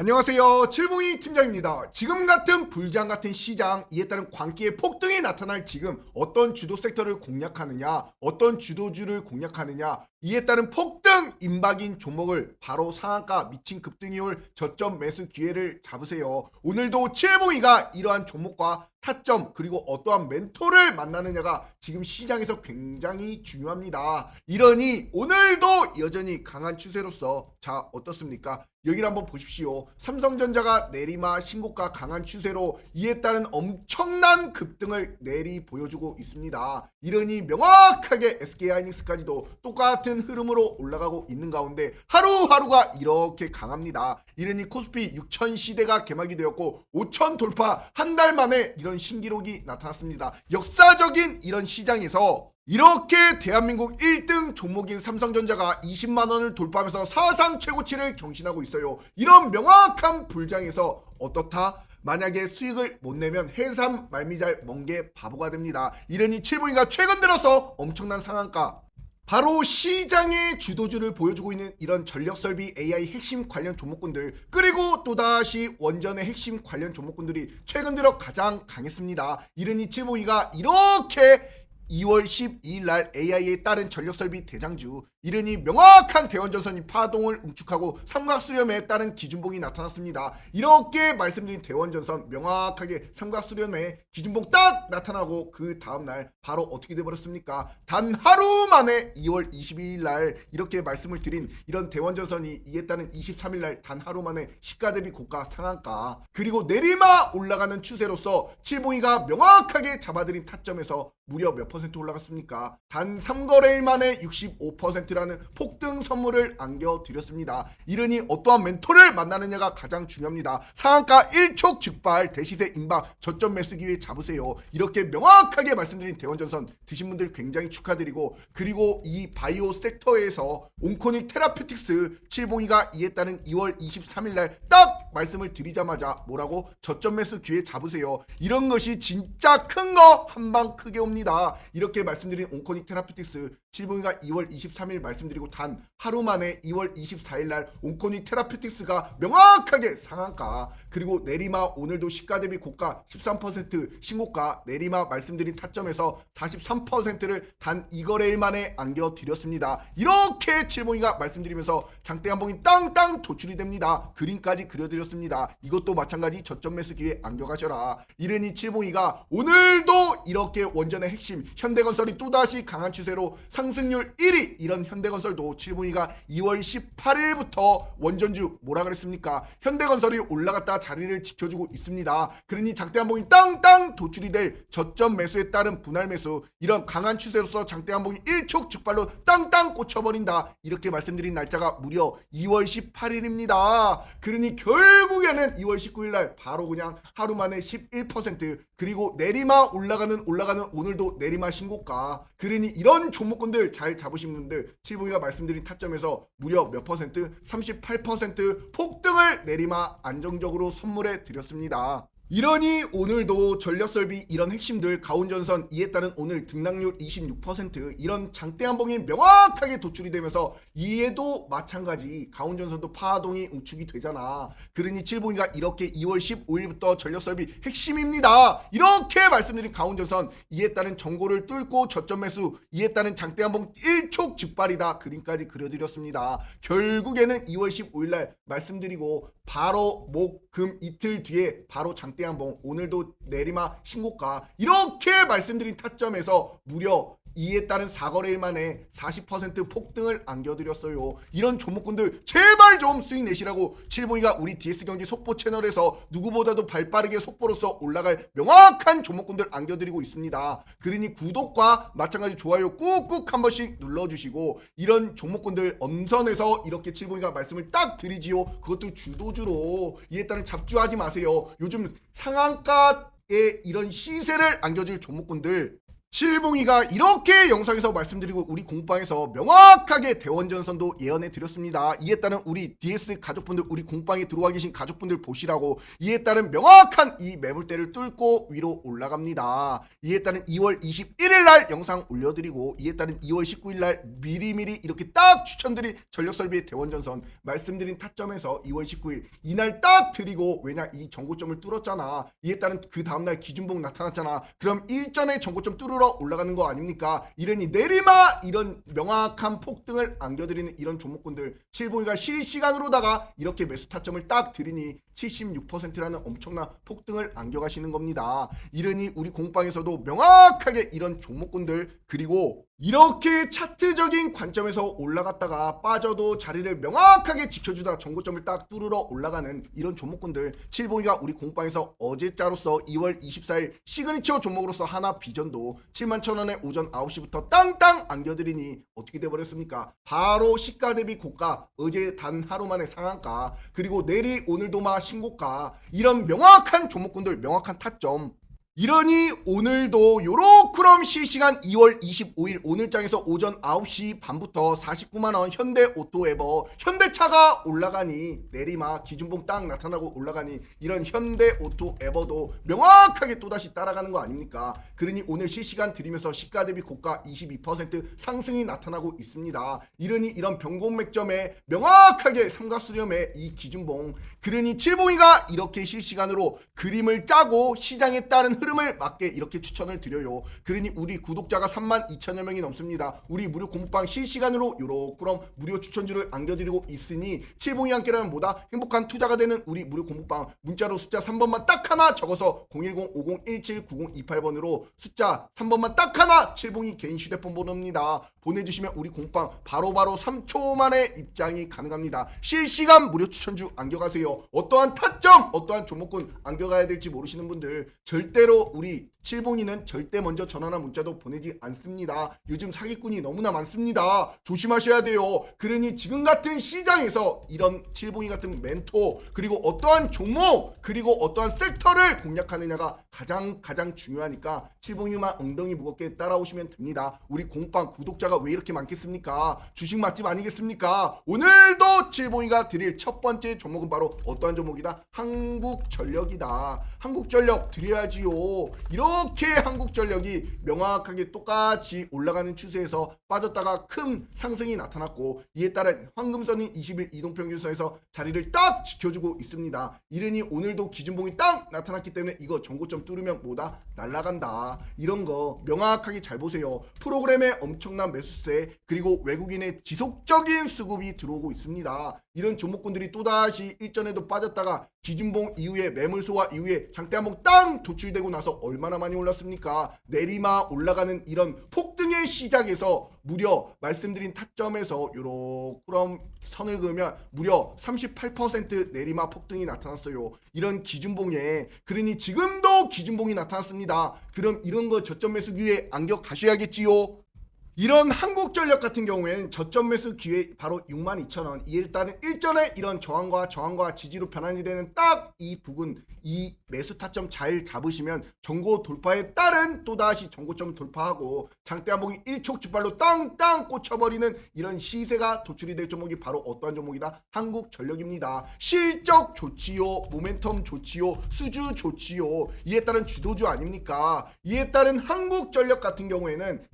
안녕하세요. 칠봉이 팀장입니다. 지금 같은 불장 같은 시장, 이에 따른 광기의 폭등이 나타날 지금 어떤 주도 섹터를 공략하느냐, 어떤 주도주를 공략하느냐, 이에 따른 폭등 임박인 종목을 바로 상한가 미친 급등이 올 저점 매수 기회를 잡으세요. 오늘도 칠봉이가 이러한 종목과 타점 그리고 어떠한 멘토를 만나느냐가 지금 시장에서 굉장히 중요합니다. 이러니 오늘도 여전히 강한 추세로서 자 어떻습니까? 여기를 한번 보십시오. 삼성전자가 내리막 신고가 강한 추세로 이에 따른 엄청난 급등을 내리 보여주고 있습니다. 이러니 명확하게 SK하이닉스까지도 똑같은 흐름으로 올라가고 있는 가운데 하루하루가 이렇게 강합니다. 이러니 코스피 6000 시대가 개막이 되었고 5000 돌파 한 달 만에 이런 신기록이 나타났습니다. 역사적인 이런 시장에서 이렇게 대한민국 1등 종목인 삼성전자가 20만원을 돌파하면서 사상 최고치를 경신하고 있어요. 이런 명확한 불장에서 어떻다? 만약에 수익을 못 내면 해삼 말미잘 멍게 바보가 됩니다. 이러니 칠봉이가 최근 들어서 엄청난 상한가 바로 시장의 주도주를 보여주고 있는 이런 전력설비 AI 핵심 관련 종목군들 그리고 또다시 원전의 핵심 관련 종목군들이 최근 들어 가장 강했습니다. 이러니 칠봉이가 이렇게 2월 12일 날 AI에 따른 전력설비 대장주 이르니 명확한 대원전선이 파동을 응축하고 삼각수렴에 따른 기준봉이 나타났습니다. 이렇게 말씀드린 대원전선 명확하게 삼각수렴에 기준봉 딱 나타나고 그 다음날 바로 어떻게 돼버렸습니까? 단 하루 만에 2월 22일 날 이렇게 말씀을 드린 이런 대원전선이 이에 따른 23일 날 단 하루 만에 시가 대비 고가 상한가 그리고 내리막 올라가는 추세로서 칠봉이가 명확하게 잡아드린 타점에서 무려 몇 퍼센트 올라갔습니까? 단 3거래일 만에 65%라는 폭등 선물을 안겨드렸습니다. 이러니 어떠한 멘토를 만나느냐가 가장 중요합니다. 상한가 1촉즉발 대시세 임박 저점 매수 기회 잡으세요. 이렇게 명확하게 말씀드린 대원전선 드신 분들 굉장히 축하드리고 그리고 이 바이오 섹터에서 온코닉 테라피틱스 칠봉이가 이에 따른 2월 23일 날 딱 말씀을 드리자마자 뭐라고? 저점 매수 기회 잡으세요. 이런 것이 진짜 큰 거 한 방 크게 옵니다. 이렇게 말씀드린 온코닉 테라피틱스 칠봉이가 2월 23일 말씀드리고 단 하루 만에 2월 24일 날 온코닉 테라피틱스가 명확하게 상한가 그리고 내리막 오늘도 시가 대비 고가 13% 신고가 내리막 말씀드린 타점에서 43%를 단 2거래일 만에 안겨드렸습니다. 이렇게 칠봉이가 말씀드리면서 장대 한봉이 땅땅 도출이 됩니다. 그림까지 그려드렸습니다. 이것도 마찬가지 저점 매수 기회 안겨가셔라. 이러니 칠봉이가 오늘도 이렇게 원전의 핵심 현대건설이 또다시 강한 추세로 상승률 1위 이런 현대건설도 칠봉이가 2월 18일부터 원전주 뭐라 그랬습니까? 현대건설이 올라갔다 자리를 지켜주고 있습니다. 그러니 장대 한봉이 땅땅 도출이 될 저점 매수에 따른 분할 매수 이런 강한 추세로서 장대 한봉이 일촉즉발로 땅땅 꽂혀버린다. 이렇게 말씀드린 날짜가 무려 2월 18일입니다. 그러니 결국에는 2월 19일 날 바로 그냥 하루 만에 11% 그리고 내리막 올라가는 오늘도 내리막 신고가 그러니 이런 종목군들 잘 잡으신 분들 칠봉이가 말씀드린 타점에서 무려 몇 퍼센트? 38% 폭등을 내리막 안정적으로 선물해 드렸습니다. 이러니 오늘도 전력설비 이런 핵심들 가온전선 이에 따른 오늘 등락률 26% 이런 장대 한봉이 명확하게 도출이 되면서 이에도 마찬가지 가온전선도 파동이 응축이 되잖아. 그러니 칠봉이가 이렇게 2월 15일부터 전력설비 핵심입니다. 이렇게 말씀드린 가온전선 이에 따른 정고를 뚫고 저점 매수 이에 따른 장대 한봉 일촉즉발이다. 그림까지 그려드렸습니다. 결국에는 2월 15일날 말씀드리고 바로 목, 금 이틀 뒤에 바로 장대 한봉 오늘도 내리막 신고가 이렇게 말씀드린 타점에서 무려 이에 따른 4거래일 만에 40% 폭등을 안겨드렸어요. 이런 종목군들 제발 좀 수익 내시라고 칠봉이가 우리 DS경제 속보 채널에서 누구보다도 발빠르게 속보로서 올라갈 명확한 종목군들 안겨드리고 있습니다. 그러니 구독과 마찬가지 좋아요 꾹꾹 한 번씩 눌러주시고 이런 종목군들 엄선해서 이렇게 칠봉이가 말씀을 딱 드리지요. 그것도 주도주로 이에 따른 잡주하지 마세요. 요즘 상한가에 이런 시세를 안겨줄 종목군들 칠봉이가 이렇게 영상에서 말씀드리고 우리 공방에서 명확하게 대원전선도 예언해 드렸습니다. 이에 따른 우리 DS 가족분들, 우리 공방에 들어와 계신 가족분들 보시라고. 이에 따른 명확한 이 매물대를 뚫고 위로 올라갑니다. 이에 따른 2월 21일 날 영상 올려드리고, 이에 따른 2월 19일 날 미리미리 이렇게 딱 추천드린 전력설비의 대원전선 말씀드린 타점에서 2월 19일 이날 딱 드리고, 왜냐 이 정고점을 뚫었잖아. 이에 따른 그 다음날 기준봉 나타났잖아. 그럼 일전에 정고점 뚫으러 올라가는 거 아닙니까? 이러니 내리마 이런 명확한 폭등을 안겨드리는 이런 종목군들, 칠봉이가 실시간으로다가 이렇게 매수 타점을 딱 드리니 76%라는 엄청난 폭등을 안겨가시는 겁니다. 이러니 우리 공방에서도 명확하게 이런 종목군들, 그리고 이렇게 차트적인 관점에서 올라갔다가 빠져도 자리를 명확하게 지켜주다가 정고점을 딱 뚫으러 올라가는 이런 종목군들, 칠봉이가 우리 공방에서 어제자로서 2월 24일 시그니처 종목으로서 하나 비전도 71,000원에 오전 9시부터 땅땅 안겨드리니 어떻게 돼버렸습니까? 바로 시가 대비 고가, 어제 단 하루 만에 상한가, 그리고 내리 오늘도마 신고가, 이런 명확한 종목군들, 명확한 타점. 이러니 오늘도 요로크롬 실시간 2월 25일 오늘장에서 오전 9시 반부터 49만원 현대 오토에버, 현대차가 올라가니 내리막 기준봉 딱 나타나고 올라가니 이런 현대 오토에버도 명확하게 또다시 따라가는 거 아닙니까? 그러니 오늘 실시간 드리면서 시가 대비 고가 22% 상승이 나타나고 있습니다. 이러니 이런 변곡맥점에 명확하게 삼각수렴의 이 기준봉, 그러니 칠봉이가 이렇게 실시간으로 그림을 짜고 시장에 따른 흐름을 맞게 이렇게 추천을 드려요. 그러니 우리 구독자가 32,000여 명이 넘습니다. 우리 무료 공부방 실시간으로 요렇게 무료 추천주를 안겨드리고 있으니 칠봉이 함께라면 뭐다? 행복한 투자가 되는 우리 무료 공부방, 문자로 숫자 3번만 딱 하나 적어서 010-5017-9028번으로 숫자 3번만 딱 하나, 칠봉이 개인 휴대폰 번호입니다. 보내주시면 우리 공방 바로바로 3초 만에 입장이 가능합니다. 실시간 무료 추천주 안겨가세요. 어떠한 타점, 어떠한 종목군 안겨가야 될지 모르시는 분들, 절대로 우리 칠봉이는 절대 먼저 전화나 문자도 보내지 않습니다. 요즘 사기꾼이 너무나 많습니다. 조심하셔야 돼요. 그러니 지금 같은 시장에서 이런 칠봉이 같은 멘토, 그리고 어떠한 종목, 그리고 어떠한 섹터를 공략하느냐가 가장 중요하니까 칠봉이만 엉덩이 무겁게 따라오시면 됩니다. 우리 공방 구독자가 왜 이렇게 많겠습니까? 주식 맛집 아니겠습니까? 오늘도 칠봉이가 드릴 첫 번째 종목은 바로 어떠한 종목이다? 한국전력이다. 한국전력 드려야지요. 이렇게 한국전력이 명확하게 똑같이 올라가는 추세에서 빠졌다가 큰 상승이 나타났고, 이에 따른 황금선인 20일 이동평균선에서 자리를 딱 지켜주고 있습니다. 이러니 오늘도 기준봉이 딱 나타났기 때문에 이거 정고점 뚫으면 뭐다? 날라간다. 이런 거 명확하게 잘 보세요. 프로그램에 엄청난 매수세, 그리고 외국인의 지속적인 수급이 들어오고 있습니다. 이런 종목군들이 또다시 일전에도 빠졌다가 기준봉 이후에 매물소화 이후에 장대 한봉 땅 도출되고 나서 얼마나 많이 올랐습니까? 내리마 올라가는 이런 폭등의 시작에서 무려 말씀드린 타점에서 요렇게 선을 그으면 무려 38% 내리마 폭등이 나타났어요. 이런 기준봉에. 그러니 지금도 기준봉이 나타났습니다. 그럼 이런 거 저점 매수 기회에 안겨 가셔야겠지요. 이런 한국전력 같은 경우에는 저점 매수 기회 바로 62,000원. 일단은 일전에 이런 저항과 지지로 변환이 되는 딱 이 부분, 이 매수 타점 잘 잡으시면 정고 돌파에 따른 또다시 정고점 돌파하고 장대 한봉이 일촉즉발로 땅땅 꽂혀버리는 이런 시세가 도출이 될 종목이 바로 어떠한 종목이다? 한국전력입니다. 실적 좋지요, 모멘텀 좋지요, 수주 좋지요. 이에 따른 주도주 아닙니까? 이에 따른 한국전력 같은 경우에는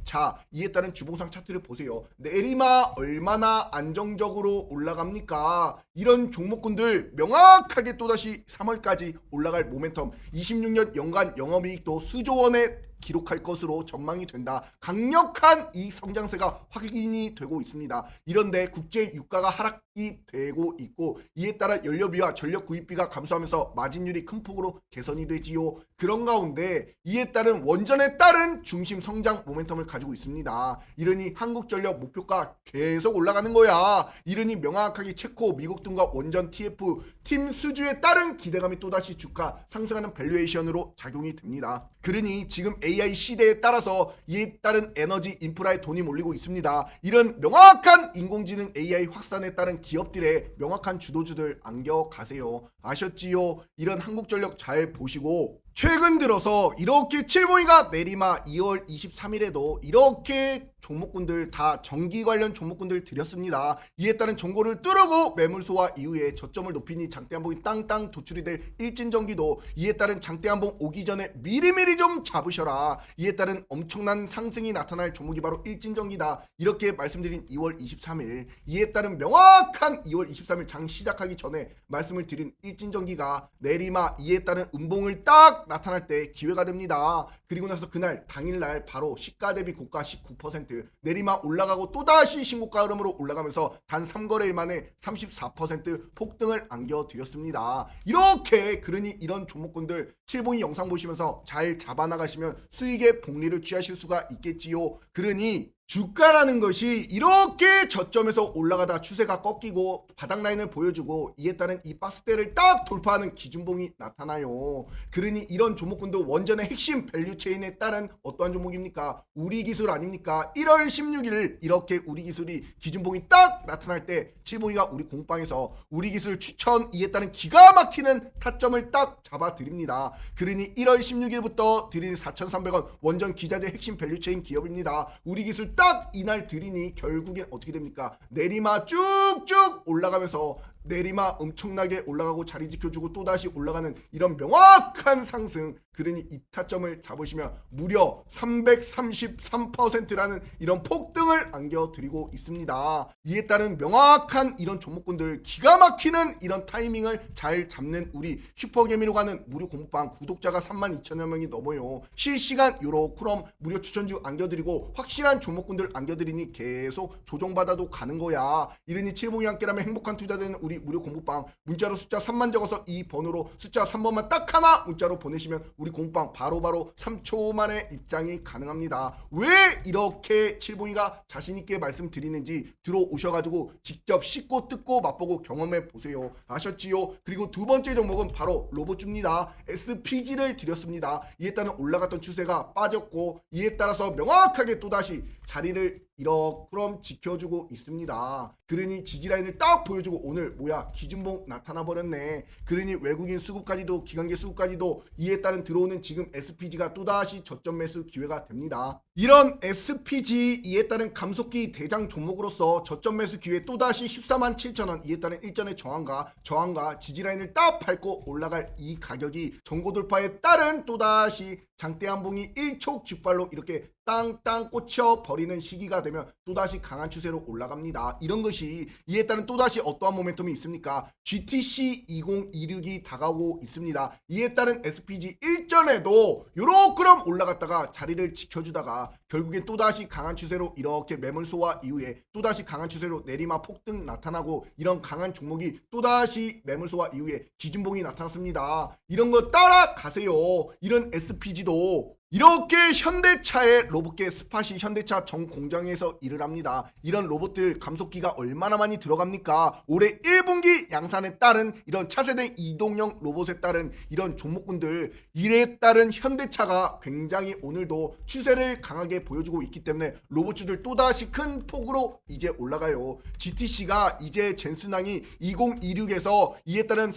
이에 따른 주봉상 차트를 보세요. 내리마 얼마나 안정적으로 올라갑니까? 이런 종목군들 명확하게 또다시 3월까지 올라갈 모멘텀, 26년 연간 영업이익도 수조 원에 기록할 것으로 전망이 된다. 강력한 이 성장세가 확인이 되고 있습니다. 이런데 국제 유가가 하락이 되고 있고, 이에 따라 연료비와 전력 구입비가 감소하면서 마진율이 큰 폭으로 개선이 되지요. 그런 가운데 이에 따른 원전에 따른 중심 성장 모멘텀을 가지고 있습니다. 이러니 한국전력 목표가 계속 올라가는 거야. 이러니 명확하게 체코, 미국 등과 원전 TF 팀 수주에 따른 기대감이 또다시 주가 상승하는 밸류에이션으로 작용이 됩니다. 그러니 지금 AI 시대에 따라서 이에 따른 에너지 인프라에 돈이 몰리고 있습니다. 이런 명확한 인공지능 AI 확산에 따른 기업들의 명확한 주도주들 안겨 가세요. 아셨지요? 이런 한국전력 잘 보시고 최근 들어서 이렇게 칠봉이가 내리마 2월 23일에도 이렇게 종목군들 다 전기 관련 종목군들 드렸습니다. 이에 따른 정보를 뚫고 매물소화 이후에 저점을 높이니 장대 한봉이 땅땅 도출이 될 일진전기도 이에 따른 장대 한봉 오기 전에 미리미리 좀 잡으셔라. 이에 따른 엄청난 상승이 나타날 종목이 바로 일진전기다. 이렇게 말씀드린 2월 23일 이에 따른 명확한 2월 23일 장 시작하기 전에 말씀을 드린 일진전기가 내리마 이에 따른 음봉을 딱 나타날 때 기회가 됩니다. 그리고 나서 그날 당일날 바로 시가 대비 고가 19% 내리막 올라가고 또다시 신고가 흐름으로 올라가면서 단 3거래일 만에 34% 폭등을 안겨드렸습니다. 이렇게 그러니 이런 종목군들 칠봉이 영상 보시면서 잘 잡아나가시면 수익의 복리를 취하실 수가 있겠지요. 그러니 주가라는 것이 이렇게 저점에서 올라가다 추세가 꺾이고 바닥 라인을 보여주고 이에 따른 이 박스대를 딱 돌파하는 기준봉이 나타나요. 그러니 이런 종목군도 원전의 핵심 밸류체인에 따른 어떠한 종목입니까? 우리기술 아닙니까? 1월 16일 이렇게 우리기술이 기준봉이 딱 나타날 때 칠봉이가 우리 공방에서 우리기술 추천 이에 따른 기가 막히는 타점을 딱 잡아드립니다. 그러니 1월 16일부터 드린 4,300원 원전 기자재 핵심 밸류체인 기업입니다. 우리기술 딱 이날 드리니 결국엔 어떻게 됩니까? 내리마 쭉쭉 올라가면서 내리마 엄청나게 올라가고 자리 지켜주고 또다시 올라가는 이런 명확한 상승. 그러니 이 타점을 잡으시면 무려 333%라는 이런 폭등을 안겨드리고 있습니다. 이에 따른 명확한 이런 종목군들 기가 막히는 이런 타이밍을 잘 잡는 우리 슈퍼개미로 가는 무료 공부방 구독자가 32,000여 명이 넘어요. 실시간 요로크롬 무료 추천주 안겨드리고 확실한 종목군들 안겨드리니 계속 조정받아도 가는 거야. 이러니 칠봉이 함께라면 행복한 투자되는 우리 무료 공부방 문자로 숫자 3만 적어서 이 번호로 숫자 3번만 딱 하나 문자로 보내시면 우리 공부방 바로바로 3초 만에 입장이 가능합니다. 왜 이렇게 칠봉이가 자신있게 말씀드리는지 들어오셔가지고 직접 씻고 뜯고 맛보고 경험해 보세요. 아셨지요? 그리고 두 번째 종목은 바로 로봇주입니다. SPG를 드렸습니다. 이에 따른 올라갔던 추세가 빠졌고 이에 따라서 명확하게 또다시 자리를 이렇게 지켜주고 있습니다. 그러니 지지라인을 딱 보여주고 오늘 뭐야 기준봉 나타나 버렸네. 그러니 외국인 수급까지도 기관계 수급까지도 이에 따른 들어오는 지금 SPG가 또다시 저점 매수 기회가 됩니다. 이런 SPG 이에 따른 감속기 대장 종목으로서 저점 매수 기회 또다시 14만 7천원 이에 따른 일전의 저항과 지지라인을 딱 밟고 올라갈 이 가격이 전고 돌파에 따른 또다시 장대 한봉이 일촉즉발로 이렇게 땅땅 꽂혀 버리는 시기가 되면 또다시 강한 추세로 올라갑니다. 이런 것이 이에 따른 또다시 어떠한 모멘텀이 있습니까? GTC 2026이 다가오고 있습니다. 이에 따른 SPG 일전에도 요렇게럼 올라갔다가 자리를 지켜주다가 결국엔 또다시 강한 추세로 이렇게 매물 소화 이후에 또다시 강한 추세로 내리막 폭등 나타나고 이런 강한 종목이 또다시 매물 소화 이후에 기준봉이 나타났습니다. 이런 거 따라가세요. 이런 SPG도 이렇게 현대차의 로봇계 스팟이 현대차 정 공장에서 일을 합니다. 이런 로봇들 감속기가 얼마나 많이 들어갑니까? 올해 1분기 양산에 따른 이런 차세대 이동형 로봇에 따른 이런 종목군들 이에 따른 현대차가 굉장히 오늘도 추세를 강하게 보여주고 있기 때문에 로봇주들 또다시 큰 폭으로 이제 올라가요. GTC가 이제 젠스낭이 2026에서 이에 따른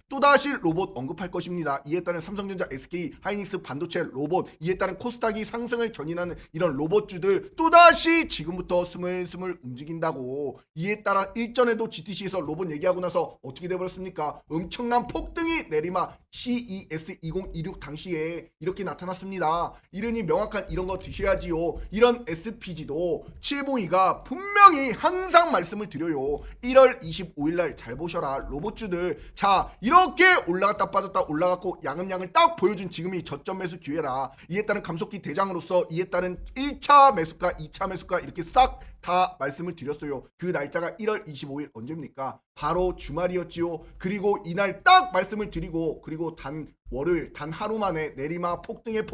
또다시 로봇 언급할 것입니다. 이에 따른 삼성전자, SK, 하이닉스 반도체 로봇, 이에 따른 코스닥이 상승을 견인하는 이런 로봇주들 또다시 지금부터 스물스물 움직인다고. 이에 따라 일전에도 GTC에서 로봇 얘기하고 나서 어떻게 돼버렸습니까? 엄청난 폭등이 내리막 CES 2026 당시에 이렇게 나타났습니다. 이러니 명확한 이런 거 드셔야지요. 이런 SPG도 칠봉이가 분명히 항상 말씀을 드려요. 1월 25일날 잘 보셔라. 로봇주들 자 이렇게 올라갔다 빠졌다 올라갔고 양음양을 딱 보여준 지금이 저점 매수 기회라. 이에 따른 감속기 대장으로서 이에 따른 1차 매수가 2차 매수가 이렇게 싹 다 말씀을 드렸어요. 그 날짜가 1월 25일 언제입니까? 바로 주말이었지요. 그리고 이날 딱 말씀을 드리고 그리고 월요일 단 하루 만에 내리막 폭등의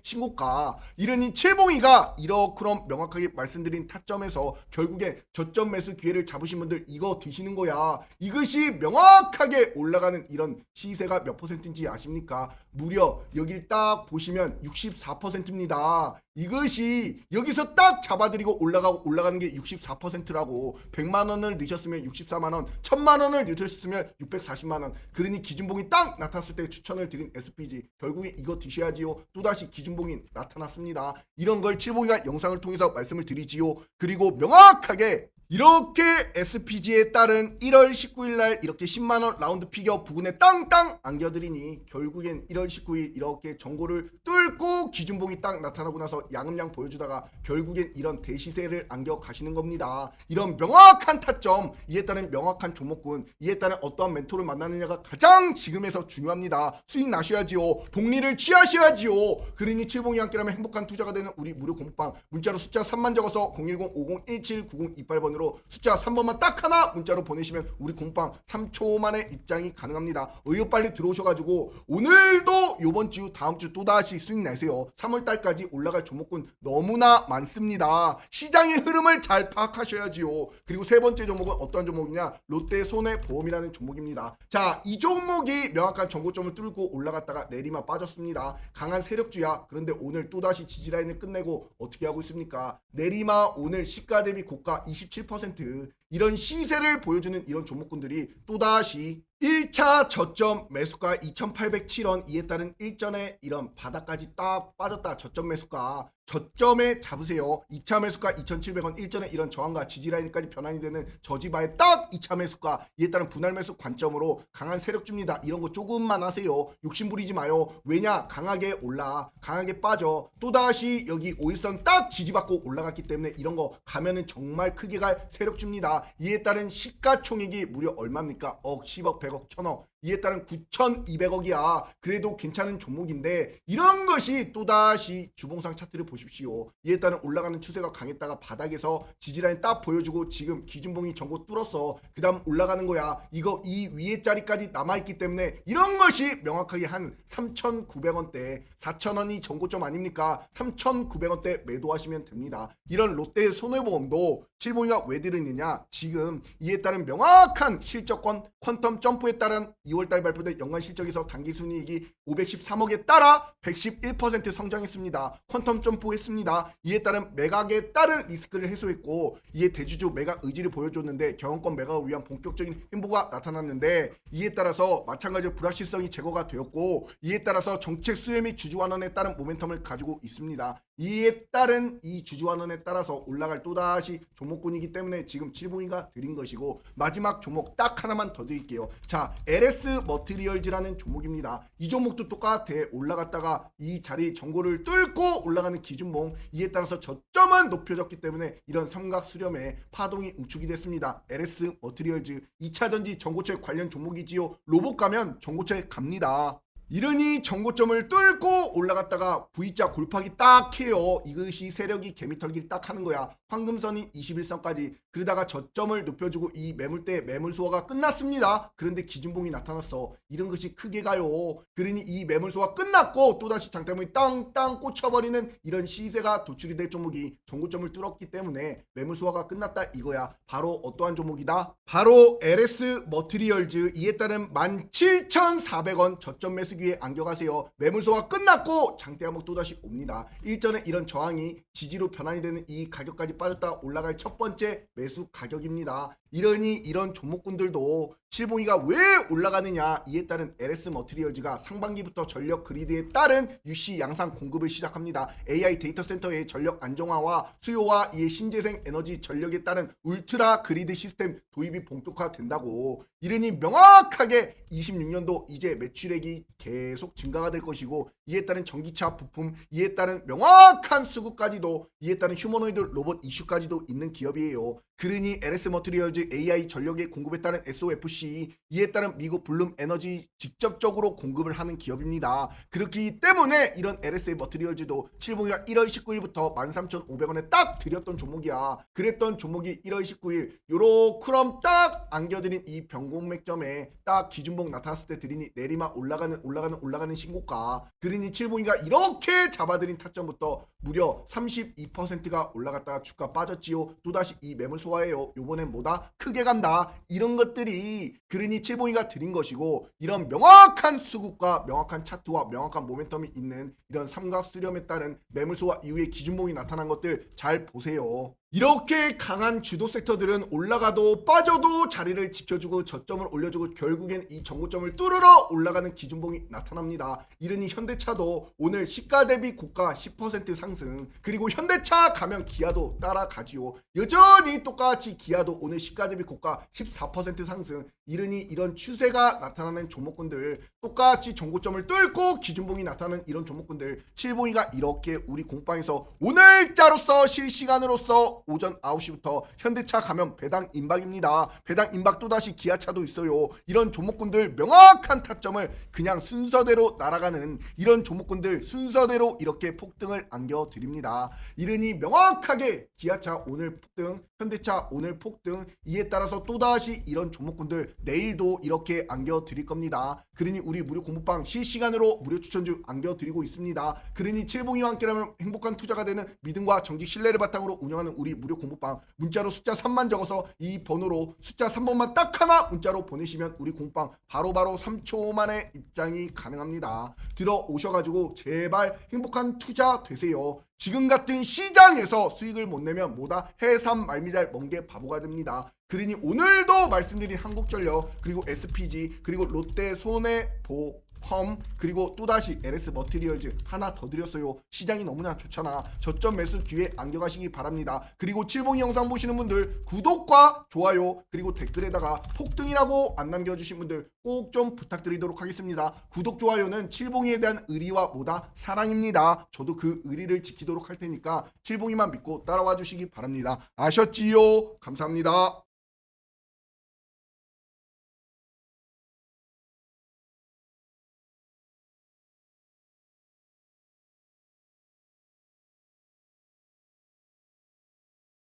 신고가. 이러니 칠봉이가 이렇게럼 명확하게 말씀드린 타점에서 결국에 저점 매수 기회를 잡으신 분들 이거 드시는 거야. 이것이 명확하게 올라가는 이런 시세가 몇 %인지 아십니까? 무려 여기를 딱 보시면 64%입니다. 이것이 여기서 딱 잡아드리고 올라가는 올라가는 게 64%라고. 100만 원을 넣으셨으면 64만 원, 1000만 원을 넣으셨으면 640만 원. 그러니 기준봉이 딱 나타났을 때 추천을 드린 SPG, 결국에 이거 드셔야지요. 또다시 기준봉이 나타났습니다. 이런 걸 칠봉이가 영상을 통해서 말씀을 드리지요. 그리고 명확하게 이렇게 SPG에 따른 1월 19일 날 이렇게 10만원 라운드 피겨 부근에 땅땅 안겨드리니 결국엔 1월 19일 이렇게 정고를 뚫고 기준봉이 딱 나타나고 나서 양음양 보여주다가 결국엔 이런 대시세를 안겨 가시는 겁니다. 이런 명확한 타점, 이에 따른 명확한 종목군, 이에 따른 어떠한 멘토를 만나느냐가 가장 지금에서 중요합니다. 수익 나셔야지요. 복리를 취하셔야지요. 그러니 칠봉이 함께라면 행복한 투자가 되는 우리 무료 공부방, 문자로 숫자 3만 적어서 010-5017-9028번으로 숫자 3번만 딱 하나 문자로 보내시면 우리 공방 3초 만에 입장이 가능합니다. 의욕 빨리 들어오셔가지고 오늘도 요번주 다음주 또다시 수익 내세요. 3월달까지 올라갈 종목군 너무나 많습니다. 시장의 흐름을 잘 파악하셔야지요. 그리고 세 번째 종목은 어떤 종목이냐, 롯데손해보험이라는 종목입니다. 자, 이 종목이 명확한 정고점을 뚫고 올라갔다가 내리막 빠졌습니다. 강한 세력주야. 그런데 오늘 또다시 지지라인을 끝내고 어떻게 하고 있습니까? 내리막 오늘 시가 대비 고가 27%, 이런 시세를 보여주는 이런 종목군들이 또다시 1차 저점 매수가 2,807원, 이에 따른 일전에 이런 바닥까지 딱 빠졌다. 저점 매수가 저점에 잡으세요. 2차 매수가 2,700원, 일전에 이런 저항과 지지라인까지 변환이 되는 저지바에 딱 2차 매수가, 이에 따른 분할 매수 관점으로 강한 세력주입니다. 이런 거 조금만 하세요. 욕심 부리지 마요. 왜냐, 강하게 올라 강하게 빠져 또다시 여기 5일선 딱 지지받고 올라갔기 때문에 이런 거 가면은 정말 크게 갈 세력주입니다. 이에 따른 시가총액이 무려 얼마입니까? 억, 10억, 100억, 1000억. 이에 따른 9,200억이야. 그래도 괜찮은 종목인데 이런 것이 또다시 주봉상 차트를 보십시오. 이에 따른 올라가는 추세가 강했다가 바닥에서 지지라인 딱 보여주고 지금 기준봉이 전고 뚫었어. 그 다음 올라가는 거야. 이거 이 위에 자리까지 남아있기 때문에 이런 것이 명확하게 한 3,900원대, 4,000원이 전고점 아닙니까? 3,900원대 매도하시면 됩니다. 이런 롯데 손해보험도 칠봉이가 왜 들으느냐, 지금 이에 따른 명확한 실적권 퀀텀 점프에 따른 2월달 발표된 연간 실적에서 당기순이익이 513억에 따라 111% 성장했습니다. 퀀텀 점프했습니다. 이에 따른 매각에 따른 리스크를 해소했고, 이에 대주주 매각 의지를 보여줬는데 경영권 매각을 위한 본격적인 행보가 나타났는데, 이에 따라서 마찬가지로 불확실성이 제거가 되었고, 이에 따라서 정책 수혜 및 주주 환원에 따른 모멘텀을 가지고 있습니다. 이에 따른 이 주주 환원에 따라서 올라갈 또다시 종목군이기 때문에 지금 칠봉이가 드린 것이고, 마지막 종목 딱 하나만 더 드릴게요. 자, LS 머티리얼즈라는 종목입니다. 이 종목도 똑같아. 올라갔다가 이 자리 정고를 뚫고 올라가는 기준봉, 이에 따라서 저점은 높여졌기 때문에 이런 삼각 수렴에 파동이 우측이 됐습니다. LS 머티리얼즈 2차전지 전고체 관련 종목이지요. 로봇 가면 전고체 갑니다. 이러니 정고점을 뚫고 올라갔다가 V자 골파기 딱 해요. 이것이 세력이 개미털기를 딱 하는 거야. 황금선인 21선까지. 그러다가 저점을 높여주고 이 매물대 매물 소화가 끝났습니다. 그런데 기준봉이 나타났어. 이런 것이 크게 가요. 그러니 이 매물 소화 끝났고 또다시 장대물이 땅땅 꽂혀버리는 이런 시세가 도출이 될 종목이 정고점을 뚫었기 때문에 매물 소화가 끝났다 이거야. 바로 어떠한 종목이다? 바로 LS 머티리얼즈. 이에 따른 17,400원 저점 매수기에 안겨가세요. 매물소가 끝났고 장대 한목 또다시 옵니다. 일전에 이런 저항이 지지로 변환이 되는 이 가격까지 빠졌다 올라갈 첫 번째 매수 가격입니다. 이러니 이런 종목군들도 칠봉이가 왜 올라가느냐, 이에 따른 LS 머티리얼즈가 상반기부터 전력 그리드에 따른 유시 양산 공급을 시작합니다. AI 데이터 센터의 전력 안정화와 수요와 이에 신재생 에너지 전력에 따른 울트라 그리드 시스템 도입이 본격화된다고. 이러니 명확하게 26년도 이제 매출액이 계속 증가가 될 것이고, 이에 따른 전기차 부품, 이에 따른 명확한 수급까지도, 이에 따른 휴머노이드 로봇 이슈까지도 있는 기업이에요. 그러니 LS 머티리얼즈 AI 전력의 공급에 따른 SOFC, 이에 따른 미국 블룸 에너지 직접적으로 공급을 하는 기업입니다. 그렇기 때문에 이런 LS 머티리얼즈도 칠봉이가 1월 19일부터 13,500원에 딱 드렸던 종목이야. 그랬던 종목이 1월 19일 요렇게럼 딱 안겨드린 이 변공맥점에 딱 기준봉 나타났을 때 드리니 내리막 올라가는 신고가. 그러니 칠봉이가 이렇게 잡아드린 타점부터 무려 32%가 올라갔다가 주가 빠졌지요. 또다시 이 매물 소화예요. 요번엔 뭐다? 크게 간다. 이런 것들이 그러니 칠봉이가 드린 것이고, 이런 명확한 수급과 명확한 차트와 명확한 모멘텀이 있는 이런 삼각 수렴에 따른 매물 소화 이후에 기준봉이 나타난 것들 잘 보세요. 이렇게 강한 주도 섹터들은 올라가도 빠져도 자리를 지켜주고 저점을 올려주고 결국엔 이 전고점을 뚫으러 올라가는 기준봉이 나타납니다. 이르니 현대차도 오늘 시가 대비 고가 10% 상승, 그리고 현대차 가면 기아도 따라가지요. 여전히 똑같이 기아도 오늘 시가 대비 고가 14% 상승. 이르니 이런 추세가 나타나는 종목군들, 똑같이 전고점을 뚫고 기준봉이 나타나는 이런 종목군들, 칠봉이가 이렇게 우리 공방에서 오늘자로서 실시간으로서 오전 9시부터 현대차 가면 배당 임박입니다. 배당 임박 또다시 기아차도 있어요. 이런 종목군들 명확한 타점을 그냥 순서대로 날아가는 이런 종목군들 순서대로 이렇게 폭등을 안겨드립니다. 이르니 명확하게 기아차 오늘 폭등, 현대차 오늘 폭등, 이에 따라서 또다시 이런 종목군들 내일도 이렇게 안겨드릴 겁니다. 그러니 우리 무료 공부방 실시간으로 무료 추천주 안겨드리고 있습니다. 그러니 칠봉이와 함께라면 행복한 투자가 되는 믿음과 정직 신뢰를 바탕으로 운영하는 우리 무료 공부방, 문자로 숫자 3만 적어서 이 번호로 숫자 3번만 딱 하나 문자로 보내시면 우리 공부방 바로바로 3초 만에 입장이 가능합니다. 들어오셔가지고 제발 행복한 투자 되세요. 지금 같은 시장에서 수익을 못 내면 뭐다? 해삼 말미잘 멍게 바보가 됩니다. 그러니 오늘도 말씀드린 한국전력, 그리고 SPG, 그리고 롯데 손해보 펌, 그리고 또다시 LS 머티리얼즈 하나 더 드렸어요. 시장이 너무나 좋잖아. 저점 매수 기회 안겨가시기 바랍니다. 그리고 칠봉이 영상 보시는 분들 구독과 좋아요 그리고 댓글에다가 폭등이라고 안 남겨주신 분들 꼭 좀 부탁드리도록 하겠습니다. 구독 좋아요는 칠봉이에 대한 의리와 뭐다? 사랑입니다. 저도 그 의리를 지키도록 할 테니까 칠봉이만 믿고 따라와 주시기 바랍니다. 아셨지요? 감사합니다.